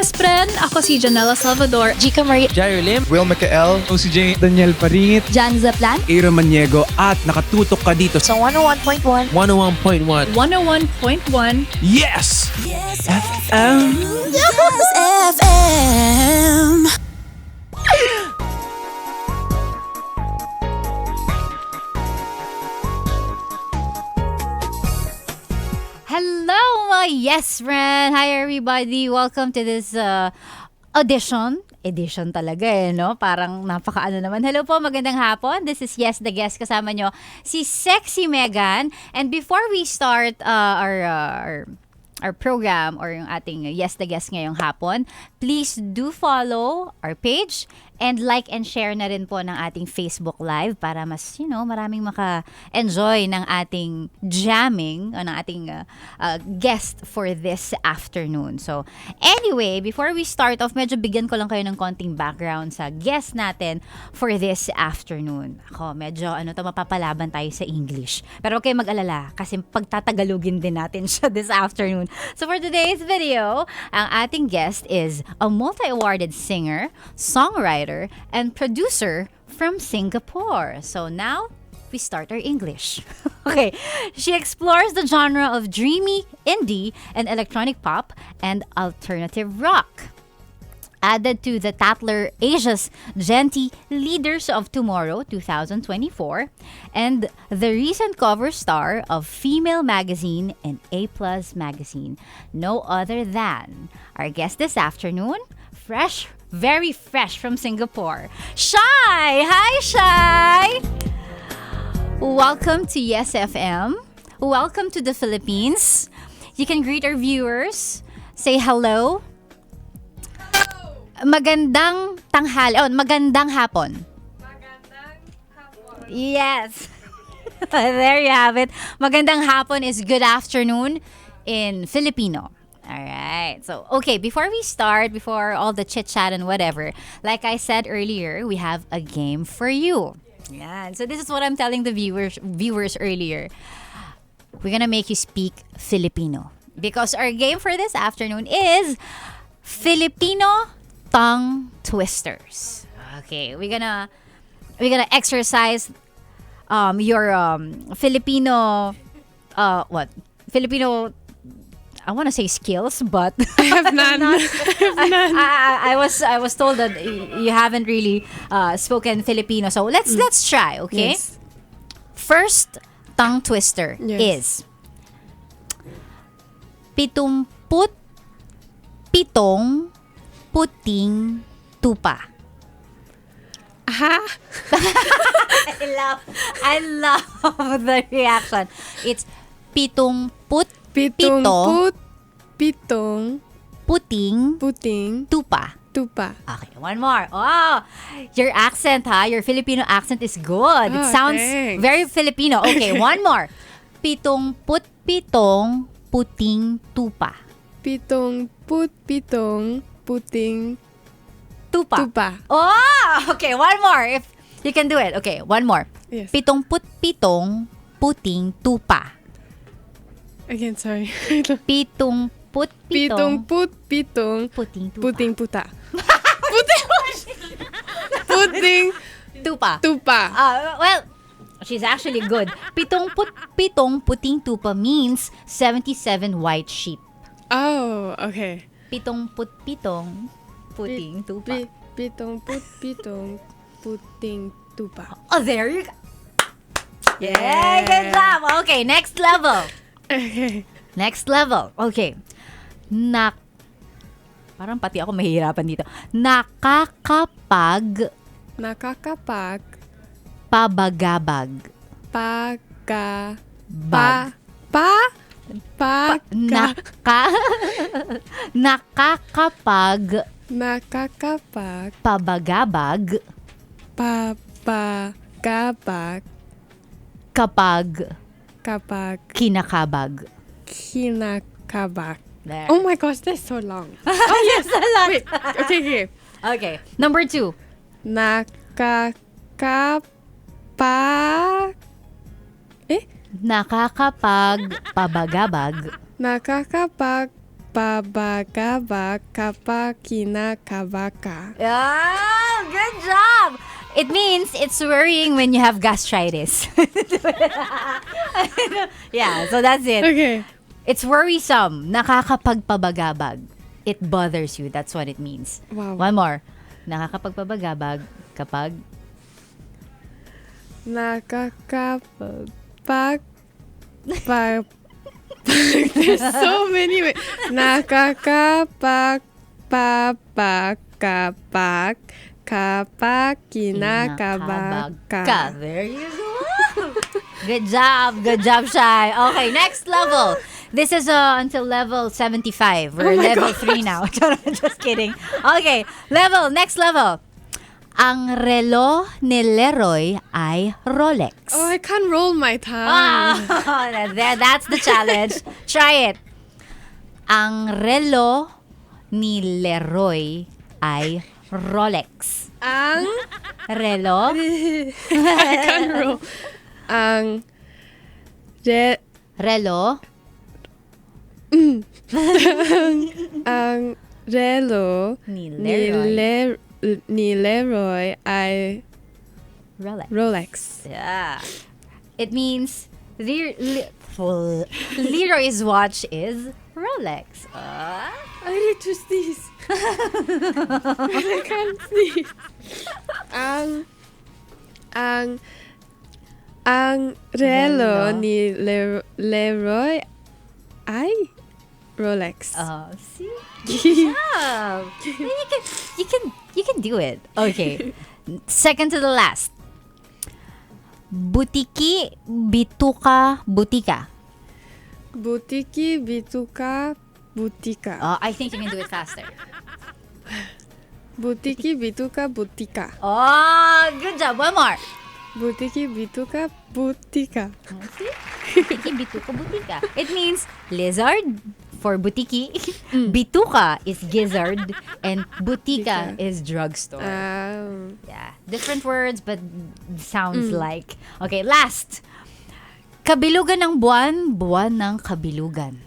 Yespren, ako si Janela Salvador, Gika Marie, Jairo Lim, Will Michael, OCJ, Daniel Paringit, Jan Zaplan, Aaron Maniego, at nakatutok ka dito sa sa 101.1. 101.1. 101.1. Yes! Yes, FM! Yes, FM. Hello, mga Yespren! Hi, everybody! Welcome to this edition talaga no? Parang napakaano naman. Hello po, magandang hapon. This is Yes the Guest. Kasama nyo si Sexy Megan. And before we start our program or yung ating Yes the Guest ngayong hapon, please do follow our page and like and share na rin po ng ating Facebook Live para mas, maraming maka-enjoy ng ating jamming o ng ating guest for this afternoon. So, anyway, before we start off, medyo bigyan ko lang kayo ng konting background sa guest natin for this afternoon. Ako, medyo mapapalaban tayo sa English. Pero okay mag-alala kasi pagtatagalugin din natin siya this afternoon. So, for today's video, ang ating guest is a multi-awarded singer, songwriter, and producer from Singapore. So now, we start our English. Okay, she explores the genre of dreamy, indie, and electronic pop and alternative rock. Added to the Tatler Asia's Genty Leaders of Tomorrow 2024 and the recent cover star of Female Magazine and A+ Magazine. No other than our guest this afternoon, very fresh from Singapore, Shye! Hi, Shye! Welcome to Yes FM. Welcome to the Philippines. You can greet our viewers. Say hello. Magandang tanghali. Oh, magandang hapon. Magandang hapon. Yes. There you have it. Magandang hapon is good afternoon in Filipino. Alright. So, okay, before we start, before all the chit-chat and whatever, like I said earlier, we have a game for you. Yeah. So, this is what I'm telling the viewers earlier. We're gonna make you speak Filipino. Because our game for this afternoon is Filipino tongue twisters. Okay, we're gonna exercise your Filipino Filipino, I want to say skills, but I have none. I was told that you haven't really spoken Filipino, so let's try. Okay. Yes. First tongue twister is 77 puting tupa. Ha? I love the reaction. It's 77 Pitong puting tupa. tupa. Okay, one more. Oh, your accent, your Filipino accent is good. It sounds thanks. very Filipino. Okay, one more. 77 puting tupa. 77 puting Tupa. tupa. Oh, okay, one more. If you can do it. Okay, one more. Yes. 77 puting tupa. Again, sorry. 77 pitong puting tupa. puting puta. Puting Tupa. tupa. Well, she's actually good. 77 puting tupa means 77 white sheep. Oh, okay. 77 puting tupa. Pitong puting tupa. Oh, there you go. Yeah, good job. Okay, next level. Okay. Next level. Okay. Parang pati ako mahihirapan dito. Nakakapag pabagabag. Nakakapag pabagabag kapag kinakabag. There. Oh my gosh, that's so long. Oh, yes, a lot. Wait, okay. Okay, number 2. Nakakapag Nakakapag pabagabag pabagaba kapa kinakabaka. Yeah, good job. It means it's worrying when you have gastritis. Yeah, so that's it. Okay. It's worrisome. Nakakapagpabagabag. It bothers you. That's what it means. Wow. One more. Nakakapagpabagabag kapag Nakakapag there's so many ways. Nakakapag kapag kinakabaka. There you go. Good job. Good job, Shye. Okay, next level. This is until level 75. We're level 3 now. Just kidding. Okay, next level. Ang relo ni Leroy ay Rolex. Oh, I can't roll my tongue. That's the challenge. Try it. Ang relo ni Leroy ay Rolex. Ang Relo? I can't roll. Ang Relo? ang relo Ni Leroy. ni Leroy ay Rolex. Rolex. Yeah. It means Leroy's watch is Rolex. I need to sneeze. I can't sneeze. Ang relo ni Leroy ay Rolex. See? Good job. You can do it. Okay. Second to the last. Butiki, bituka, butika. Butiki, bituka, butika. I think you can do it faster. Butiki, bituka, butika. Oh, good job. One more. Butiki, bituka, butika. See? Butiki, bituka, butika. It means lizard for butiki. Bituka is gizzard. And butika is drugstore. Yeah. Different words but sounds like. Okay, last. Kabilugan ng buwan, buwan ng kabilugan.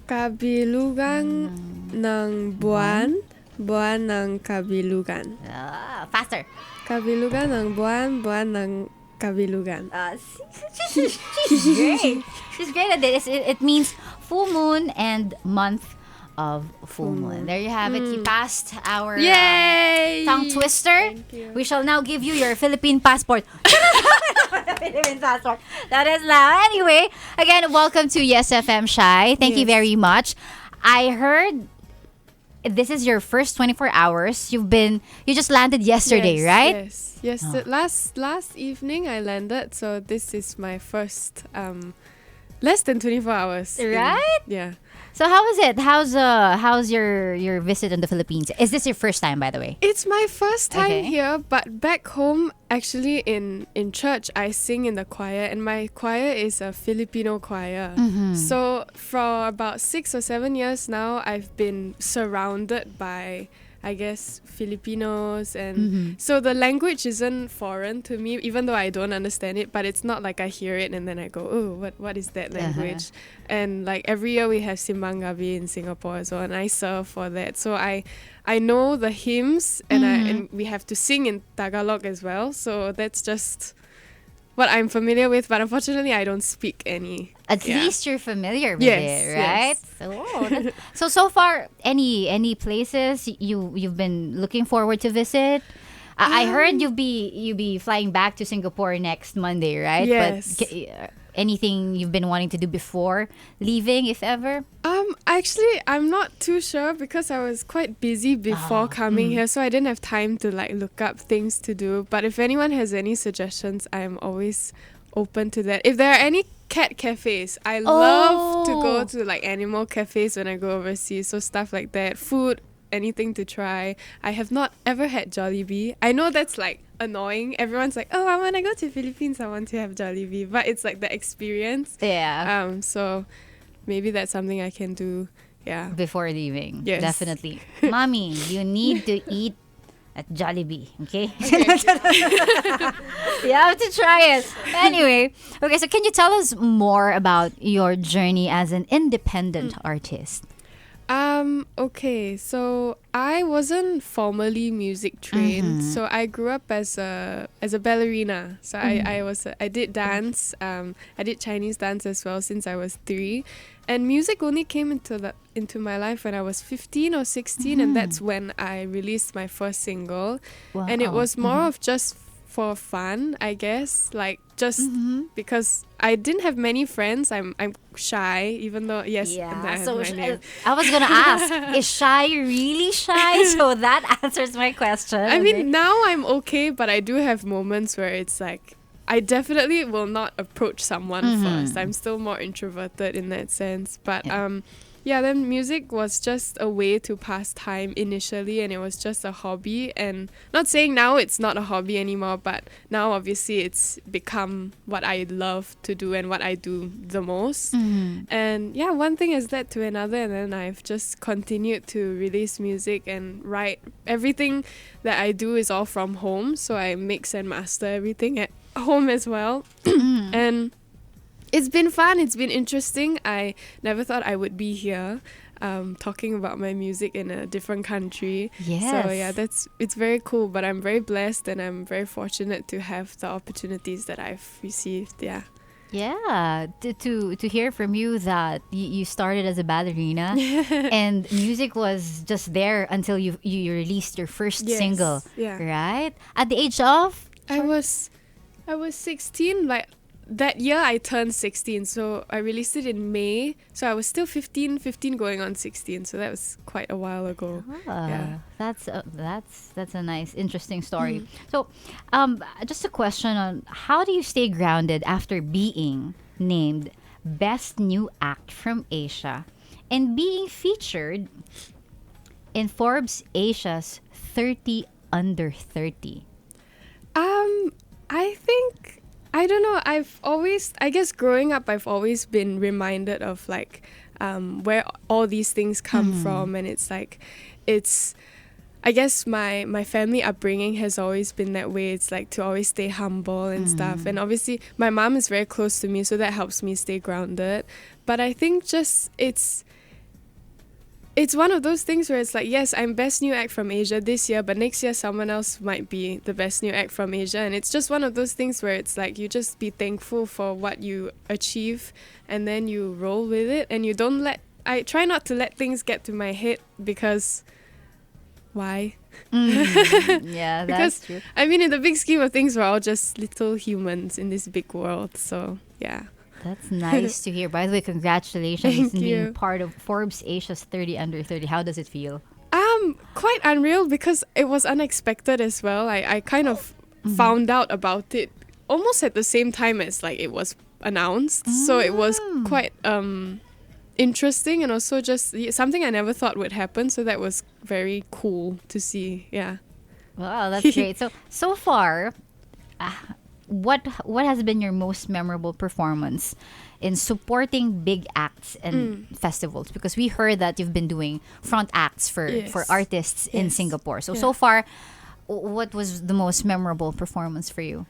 Kabilugan ng buwan, buwan ng kabilugan. Faster. Kabilugan ng buwan, buwan ng kabilugan. She's great. She's great at this. It means full moon and month of full moon. There you have it. You passed our Yay! tongue twister. Thank you. We shall now give you your Philippine passport. Philippine passport. That is now. Anyway, again, welcome to Yes FM Shye. Thank you Yes. very much. I heard this is your first 24 hours. You just landed yesterday, right? Yes. Last evening I landed, so this is my first less than 24 hours. Right? Yeah. So how is it? How's your visit in the Philippines? Is this your first time, by the way? It's my first time Okay. here, but back home, actually in church, I sing in the choir, and my choir is a Filipino choir. So for about 6 or 7 years now, I've been surrounded by, I guess, Filipinos, and so the language isn't foreign to me, even though I don't understand it, but it's not like I hear it and then I go, oh, what is that language? And like every year we have Simbang Gabi in Singapore as well, and I serve for that. So I know the hymns, and we have to sing in Tagalog as well. So that's just what I'm familiar with, but unfortunately I don't speak any. At least you're familiar with Yes, it, right? yes. So far, any places you've been looking forward to visit? I heard you'll be flying back to Singapore next Monday, right? Yes. But anything you've been wanting to do before leaving, if ever? Actually, I'm not too sure because I was quite busy before coming here, so I didn't have time to like look up things to do. But if anyone has any suggestions, I'm always open to that. If there are any cat cafes, I love to go to like animal cafes when I go overseas. So stuff like that, food, anything to try. I have not ever had Jollibee. I know that's like annoying. Everyone's like, oh, I want to go to Philippines, I want to have Jollibee, but it's like the experience. Yeah. So maybe that's something I can do. Yeah. Before leaving. Yes. Definitely. Mommy, you need to eat at Jollibee. Okay? You have to try it. Anyway, okay, so can you tell us more about your journey as an independent artist? Okay, so I wasn't formally music trained. So I grew up as a ballerina. So I did dance. I did Chinese dance as well since I was 3. And music only came into my life when I was 15 or 16, and that's when I released my first single. Wow. And it was more of just for fun, I guess, like just because I didn't have many friends. I'm shy, even though Yeah, so I was gonna ask, is Shye really shy? So that answers my question. I mean, now I'm okay, but I do have moments where it's like I definitely will not approach someone first. I'm still more introverted in that sense. But then music was just a way to pass time initially, and it was just a hobby. And not saying now it's not a hobby anymore, but now obviously it's become what I love to do and what I do the most. And yeah, one thing has led to another, and then I've just continued to release music and write. Everything that I do is all from home, so I mix and master everything at home as well. And it's been fun. It's been interesting. I never thought I would be here talking about my music in a different country. Yes. So yeah, it's very cool. But I'm very blessed and I'm very fortunate to have the opportunities that I've received. Yeah. Yeah, to hear from you that you started as a ballerina and music was just there until you released your first single, right? At the age of? I was 16, like that year I turned 16, so I released it in May. So I was still 15 going on 16, so that was quite a while ago. Yeah. That's a nice, interesting story. So, just a question on how do you stay grounded after being named Best New Act from Asia and being featured in Forbes Asia's 30 Under 30? I think, I don't know, I guess growing up, I've always been reminded of like where all these things come from. And it's like, I guess my family upbringing has always been that way. It's like to always stay humble and stuff. And obviously my mom is very close to me, so that helps me stay grounded. But I think just it's one of those things where it's like, yes, I'm Best New Act from Asia this year, but next year someone else might be the Best New Act from Asia. And it's just one of those things where it's like you just be thankful for what you achieve and then you roll with it. And you don't I try not to let things get to my head, because why? Yeah, that's true. I mean, in the big scheme of things, we're all just little humans in this big world. So yeah. That's nice to hear. By the way, congratulations Thank on you. being part of Forbes Asia's 30 Under 30. How does it feel? Quite unreal, because it was unexpected as well. I kind of found out about it almost at the same time as like it was announced. So it was quite interesting, and also just something I never thought would happen. So that was very cool to see. Yeah. Wow, that's great. So far, what has been your most memorable performance in supporting big acts and festivals? Because we heard that you've been doing front acts for artists in Singapore. So far, what was the most memorable performance for you?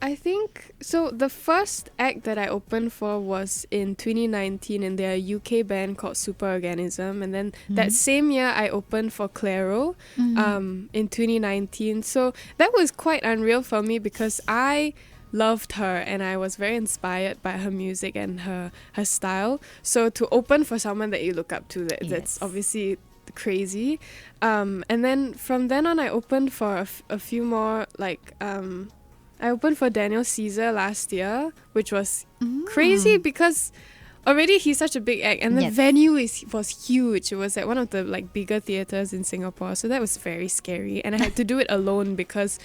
I think so. The first act that I opened for was in 2019 in their UK band called Superorganism, and then that same year I opened for Clairo in 2019. So that was quite unreal for me, because I loved her and I was very inspired by her music and her style. So to open for someone that you look up to, that's obviously crazy. And then from then on, I opened for a few more, like I opened for Daniel Caesar last year, which was crazy because already he's such a big act, and the venue was huge. It was at one of the like bigger theaters in Singapore, so that was very scary. And I had to do it alone because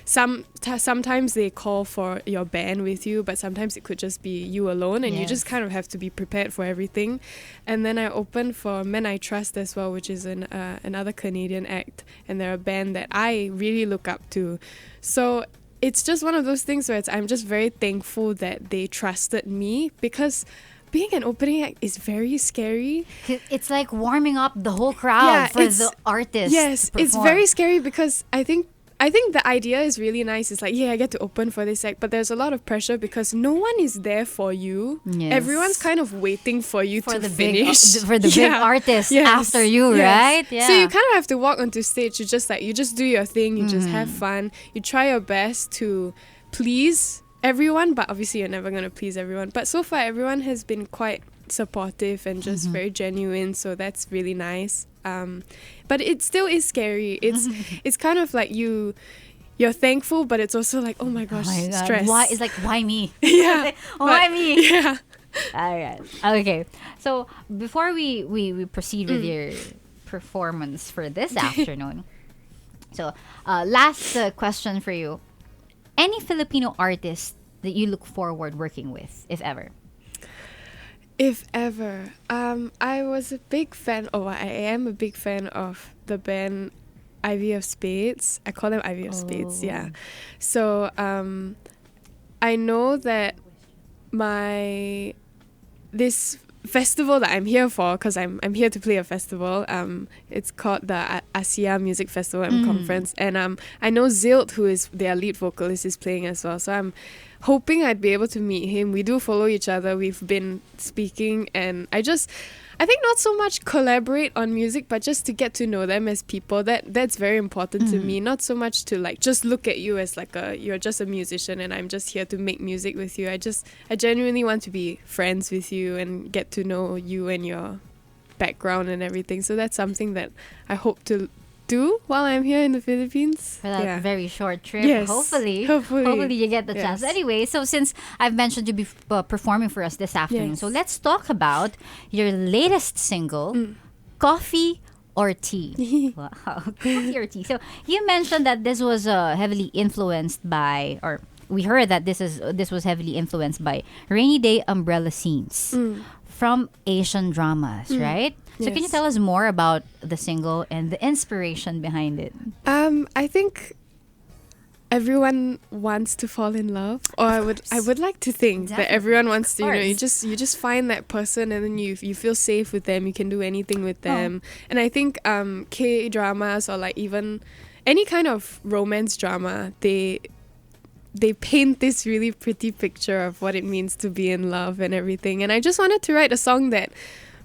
sometimes they call for your band with you, but sometimes it could just be you alone, and you just kind of have to be prepared for everything. And then I opened for Men I Trust as well, which is another Canadian act, and they're a band that I really look up to. So it's just one of those things where I'm just very thankful that they trusted me, because being an opening act is very scary. It's like warming up the whole crowd for the artist. Yes, to perform. it's very scary because I think the idea is really nice. It's like, yeah, I get to open for this act, but there's a lot of pressure because no one is there for you. Yes. Everyone's kind of waiting for you for to the finish. big artist after you, right? Yeah. So you kind of have to walk onto stage. You just do your thing. You just have fun. You try your best to please everyone, but obviously you're never going to please everyone. But so far, everyone has been quite supportive and just very genuine. So that's really nice. But it still is scary. It's kind of like you're thankful, but it's also like, oh my gosh, stress. Why me? Yeah. Why me? Yeah. All right. Okay. So before we proceed with your performance for this afternoon, so last question for you: any Filipino artist that you look forward working with, if ever? If ever. I was a big fan, I am a big fan of the band Ivy of Spades. I call them Ivy of Spades, yeah. So I know that this festival that I'm here for, because I'm here to play a festival, it's called the Asia Music Festival and Conference, and I know Zilt, who is their lead vocalist, is playing as well, so I'm hoping I'd be able to meet him. We do follow each other, we've been speaking, and I think not so much collaborate on music, but just to get to know them as people. That's very important to me. Not so much to like just look at you as like you're just a musician and I'm just here to make music with you. I genuinely want to be friends with you and get to know you and your background and everything. So that's something that I hope to do while I'm here in the Philippines. For that very short trip. Yes. Hopefully you get the chance. Anyway, so since I've mentioned you be performing for us this afternoon, so let's talk about your latest single, Coffee or Tea. Wow, Coffee or Tea. So you mentioned that this was heavily influenced by, or we heard that this was heavily influenced by rainy day umbrella scenes from Asian dramas, right? So can you tell us more about the single and the inspiration behind it? I think everyone wants to fall in love, or I would like to think that everyone wants to. You just find that person, and then you feel safe with them. You can do anything with them, and I think K dramas or like even any kind of romance drama, they paint this really pretty picture of what it means to be in love and everything. And I just wanted to write a song that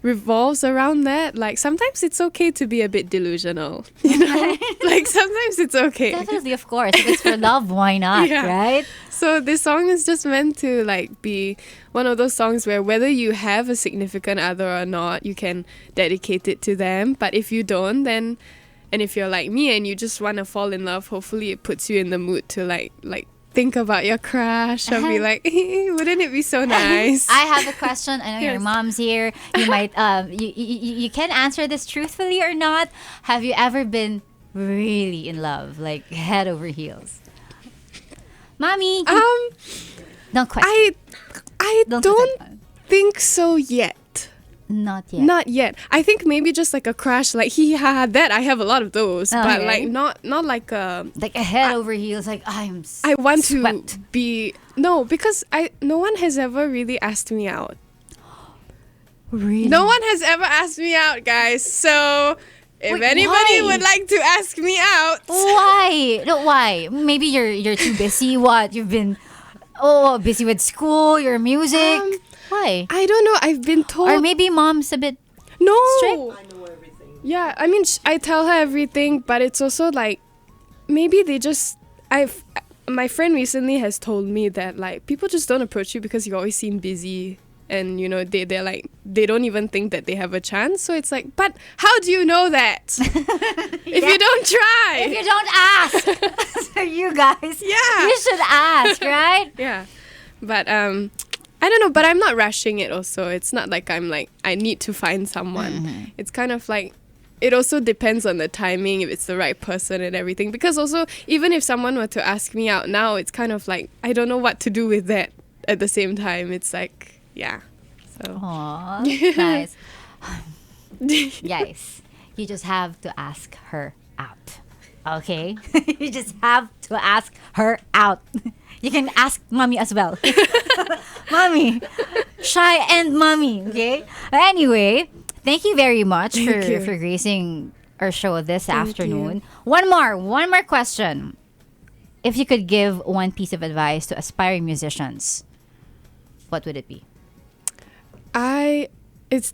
revolves around that. Like sometimes it's okay to be a bit delusional, you know. Like sometimes it's okay. Definitely, of course. If it's for love, why not, right? So this song is just meant to like be one of those songs where whether you have a significant other or not, you can dedicate it to them. But if you don't, then, and if you're like me and you just want to fall in love, hopefully it puts you in the mood to like think about your crush or be like, wouldn't it be so nice? I have a question. I know your mom's here. You might you can answer this truthfully or not. Have you ever been really in love, like head over heels? Mommy, don't question. I don't think so yet. Not yet. Not yet. I think maybe just like a crush, like that I have a lot of those, but like not like a head over heels. Like I want swept. to be because no one has ever really asked me out. Really? No one has ever asked me out, guys. So if anybody would like to ask me out, why? No, why? Maybe you're too busy. What you've been busy with school, your music. Why? I don't know. I've been told. Or maybe mom's a bit strict. I know everything. Yeah, I mean, I tell her everything, but it's also like maybe they just. My friend recently has told me that like people just don't approach you because you always seem busy, and you know they're like they don't even think that they have a chance. So it's like, but how do you know that if you don't try? If you don't ask, so you guys, you should ask, right? Yeah, but I don't know, but I'm not rushing it also. It's not like I'm like, I need to find someone. It's kind of like, it also depends on the timing, if it's the right person and everything. Because also, even if someone were to ask me out now, it's kind of like, I don't know what to do with that at the same time. It's like, So. Aww, nice. Guys, you just have to ask her out. Okay? You just have to ask her out. You can ask mommy as well. Mommy. Shye and mommy. Okay? Anyway, thank you very much for gracing our show this afternoon. One more question. If you could give one piece of advice to aspiring musicians, what would it be?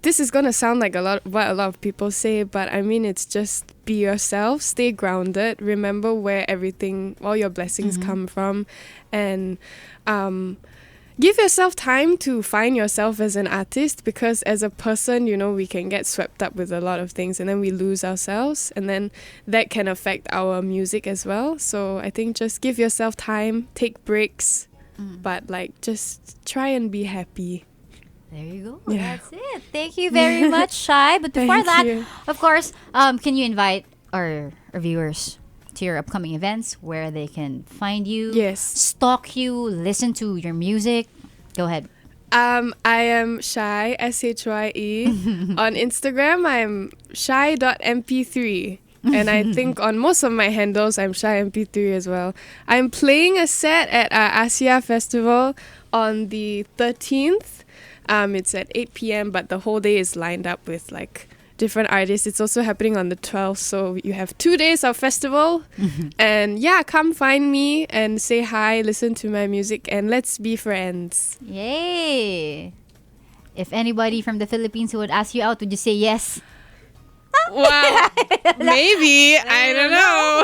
This is gonna sound like what a lot of people say, but I mean it's just be yourself, stay grounded, remember where all your blessings come from, and give yourself time to find yourself as an artist, because as a person, we can get swept up with a lot of things and then we lose ourselves, and then that can affect our music as well. So I think just give yourself time, take breaks, but just try and be happy. There you go. Yeah. That's it. Thank you very much, Shye. But before that, of course, can you invite our viewers to your upcoming events where they can find you, stalk you, listen to your music? Go ahead. I am Shye, SHYE. On Instagram, I'm shye.mp3. And I think on most of my handles, I'm ShyeMP3 as well. I'm playing a set at Asia Festival on the 13th. It's at 8 p.m., but the whole day is lined up with different artists. It's also happening on the 12th, so you have 2 days of festival. And come find me and say hi, listen to my music, and let's be friends. Yay! If anybody from the Philippines would ask you out, would you say yes? Wow. Maybe. I don't know.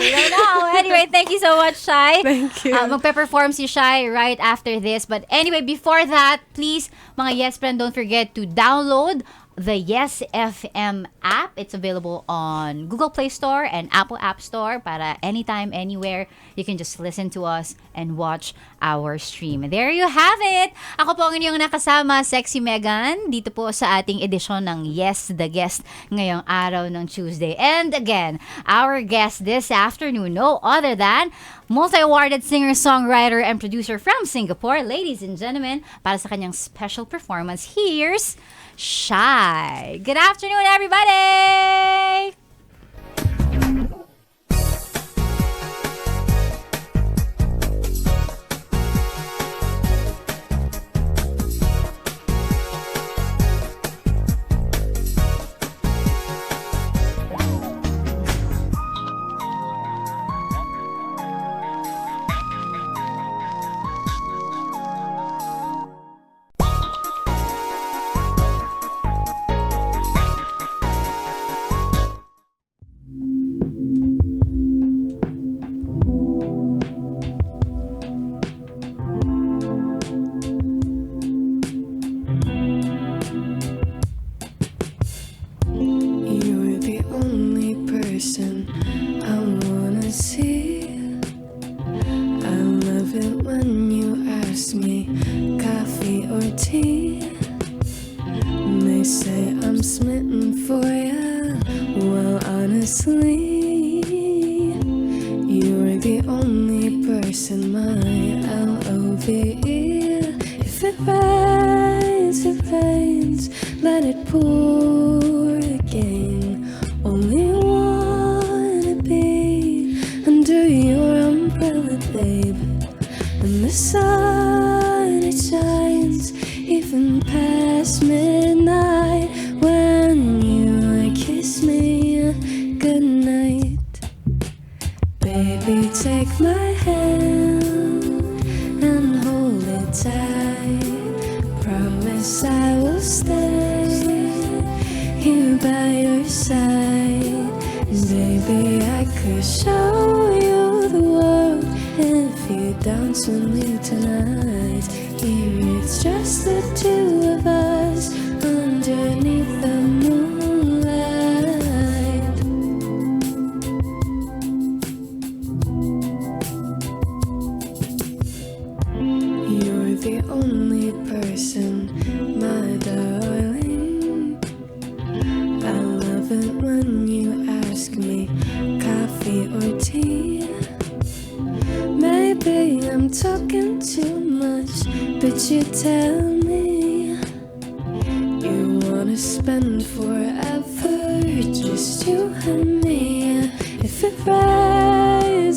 Anyway, thank you so much, Shye. Thank you. Magpe-perform si Shye right after this. But anyway, before that, please, mga Yespren, don't forget to download the Yes FM app. It's available on Google Play Store and Apple App Store para anytime, anywhere, you can just listen to us and watch our stream. There you have it! Ako po ang inyong nakasama, Sexy Megan, dito po sa ating edisyon ng Yes the Guest ngayong araw ng Tuesday. And again, our guest this afternoon, no other than multi-awarded singer-songwriter and producer from Singapore. Ladies and gentlemen, para sa kanyang special performance, here's Shye. Good afternoon, everybody!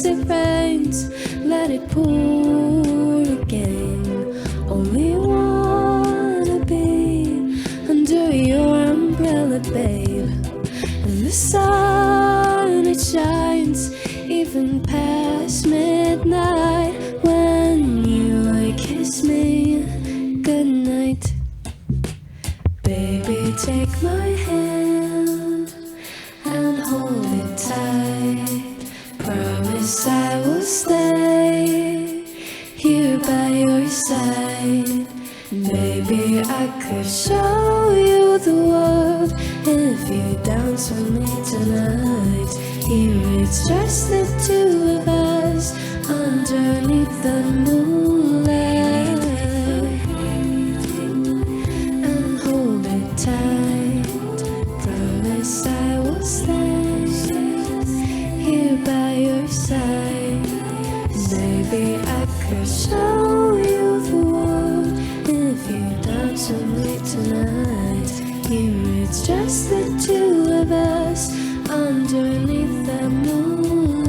It rains, let it pour and the sun it shines even past midnight when you kiss me goodnight. Baby, take my hand and hold it tight. Promise I will stay here by your side. Baby, I could show you the world if you dance with me tonight. Here it's just the two of us underneath the moonlight. And hold it tight. Promise I will stay here by your side. Baby, I could show you the world if you dance with me tonight. Here it's just the two of us underneath the moonlight.